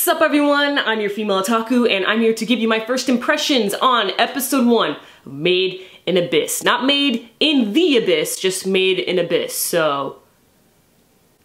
What's up everyone? I'm your female otaku and I'm here to give you my first impressions on episode 1 of Made in Abyss. Not Made in the Abyss, just Made in Abyss, so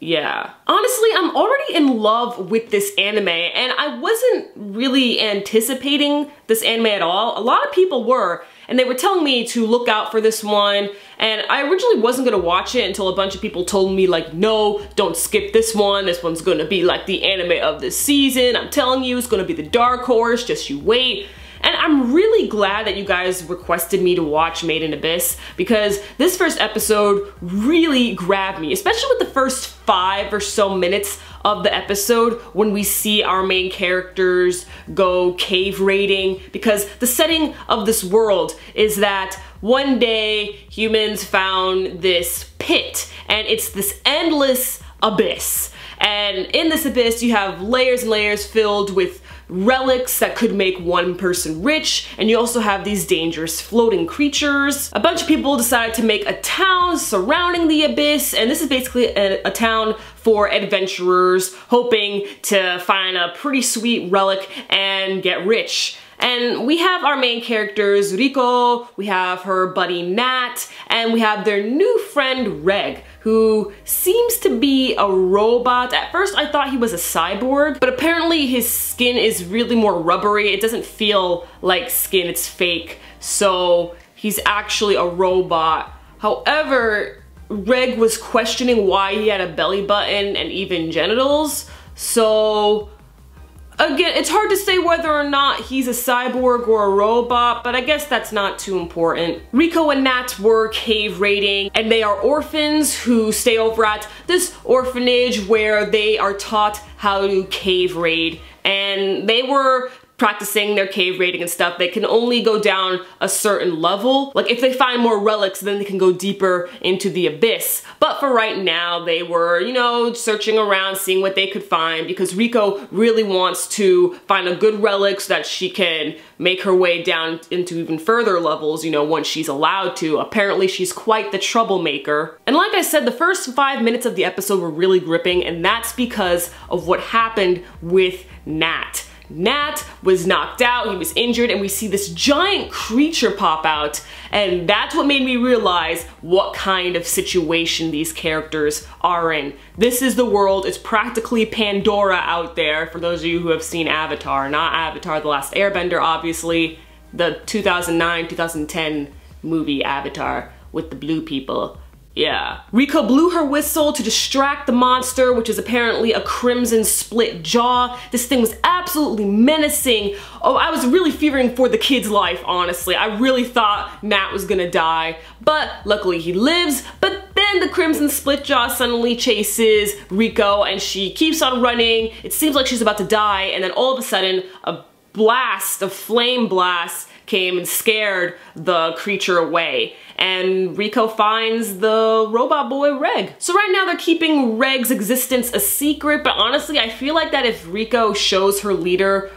yeah. Honestly, I'm already in love with this anime and I wasn't really anticipating this anime at all. A lot of people were, and they were telling me to look out for this one, and I originally wasn't gonna watch it until a bunch of people told me like, no, don't skip this one's gonna be like the anime of the season. I'm telling you, it's gonna be the dark horse, just you wait. And I'm really glad that you guys requested me to watch Made in Abyss because this first episode really grabbed me, especially with the first 5 or so minutes of the episode when we see our main characters go cave raiding, because the setting of this world is that one day humans found this pit and it's this endless abyss. And in this abyss you have layers and layers filled with relics that could make one person rich, and you also have these dangerous floating creatures. A bunch of people decided to make a town surrounding the abyss, and this is basically a town for adventurers hoping to find a pretty sweet relic and get rich. And we have our main characters, Riko, we have her buddy Nat, and we have their new friend Reg, who seems to be a robot. At first I thought he was a cyborg, but apparently his skin is really more rubbery. It doesn't feel like skin, it's fake. So he's actually a robot. However, Reg was questioning why he had a belly button and even genitals. So again, it's hard to say whether or not he's a cyborg or a robot, but I guess that's not too important. Riko and Nat were cave raiding, and they are orphans who stay over at this orphanage where they are taught how to cave raid. And they were practicing their cave raiding and stuff. They can only go down a certain level. Like if they find more relics, then they can go deeper into the abyss. But for right now, they were, you know, searching around, seeing what they could find, because Riko really wants to find a good relic so that she can make her way down into even further levels, you know, once she's allowed to. Apparently she's quite the troublemaker. And like I said, the first 5 minutes of the episode were really gripping, and that's because of what happened with Nat. Nat was knocked out, he was injured, and we see this giant creature pop out, and that's what made me realize what kind of situation these characters are in. This is the world, it's practically Pandora out there, for those of you who have seen Avatar. Not Avatar: The Last Airbender, obviously, the 2009-2010 movie Avatar with the blue people. Yeah. Riko blew her whistle to distract the monster, which is apparently a crimson split jaw. This thing was absolutely menacing. Oh, I was really fearing for the kid's life, honestly. I really thought Nat was gonna die, but luckily he lives. But then the crimson split jaw suddenly chases Riko and she keeps on running. It seems like she's about to die, and then all of a sudden a blast, a flame blast, came and scared the creature away. And Riko finds the robot boy Reg. So right now they're keeping Reg's existence a secret, but honestly I feel like that if Riko shows her leader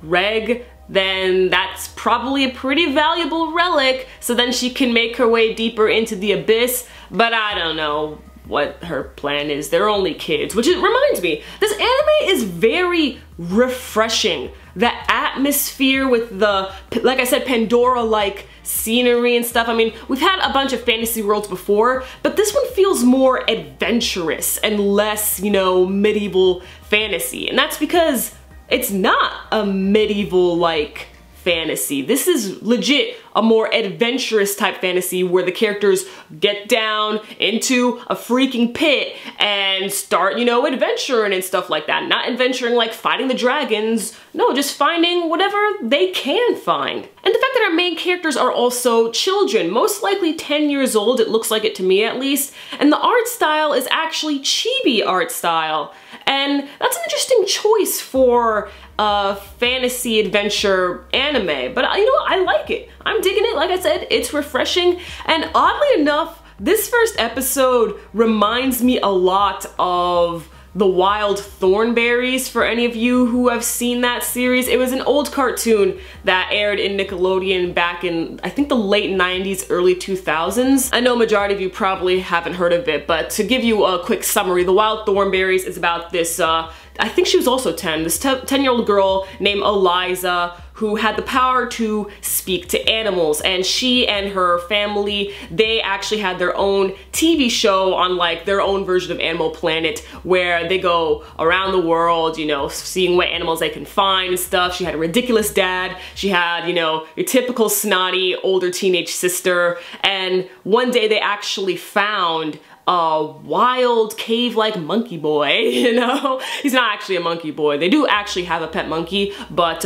Reg, then that's probably a pretty valuable relic, so then she can make her way deeper into the abyss. But I don't know what her plan is. They're only kids, which reminds me, this anime is very refreshing. The atmosphere with the, like I said, Pandora-like scenery and stuff. I mean, we've had a bunch of fantasy worlds before, but this one feels more adventurous and less, you know, medieval fantasy. And that's because it's not a medieval-like fantasy. This is legit a more adventurous type fantasy where the characters get down into a freaking pit and start, you know, adventuring and stuff like that. Not adventuring like fighting the dragons, no, just finding whatever they can find. And the fact that our main characters are also children, most likely 10 years old, it looks like it to me at least, and the art style is actually chibi art style. And that's an interesting choice for a fantasy adventure anime, but you know what, I like it. I'm digging it. Like I said, it's refreshing, and oddly enough, this first episode reminds me a lot of The Wild Thornberrys, for any of you who have seen that series. It was an old cartoon that aired in Nickelodeon back in, I think, the late 90s, early 2000s. I know majority of you probably haven't heard of it, but to give you a quick summary, The Wild Thornberrys is about this, I think she was also 10, this 10-year-old girl named Eliza, who had the power to speak to animals, and she and her family, they actually had their own TV show on like their own version of Animal Planet, where they go around the world, you know, seeing what animals they can find and stuff. She had a ridiculous dad, she had, you know, your typical snotty older teenage sister, and one day they actually found a wild cave-like monkey boy, you know? He's not actually a monkey boy. They do actually have a pet monkey, but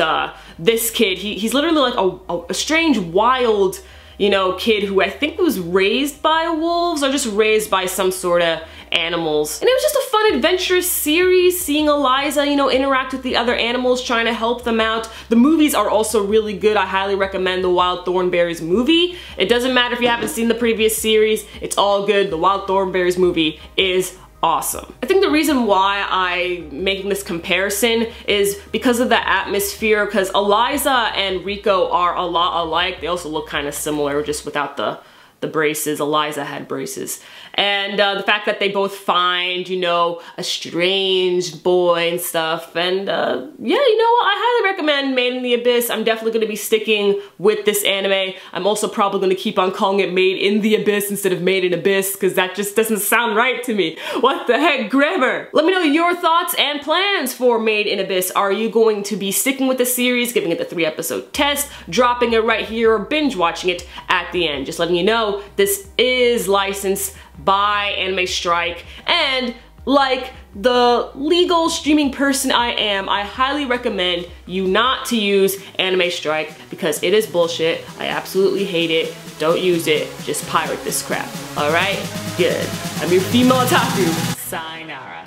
this kid, he's literally like a strange, wild, you know, kid who I think was raised by wolves or just raised by some sort of animals. And it was just a fun, adventurous series, seeing Eliza, you know, interact with the other animals, trying to help them out. The movies are also really good. I highly recommend the Wild Thornberrys movie. It doesn't matter if you haven't seen the previous series, it's all good. The Wild Thornberrys movie is awesome. I think the reason why I'm making this comparison is because of the atmosphere, because Eliza and Rico are a lot alike. They also look kind of similar, just without the braces. Eliza had braces. And the fact that they both find, you know, a strange boy and stuff. And yeah, you know what? I highly recommend Made in the Abyss. I'm definitely going to be sticking with this anime. I'm also probably going to keep on calling it Made in the Abyss instead of Made in Abyss, because that just doesn't sound right to me. What the heck, grammar? Let me know your thoughts and plans for Made in Abyss. Are you going to be sticking with the series, giving it the 3-episode test, dropping it right here, or binge watching it at the end? Just letting you know, this is licensed by Anime Strike, and like the legal streaming person I am, I highly recommend you not to use Anime Strike because it is bullshit. I absolutely hate it. Don't use it. Just pirate this crap. Alright? Good. I'm your female otaku. Sayonara.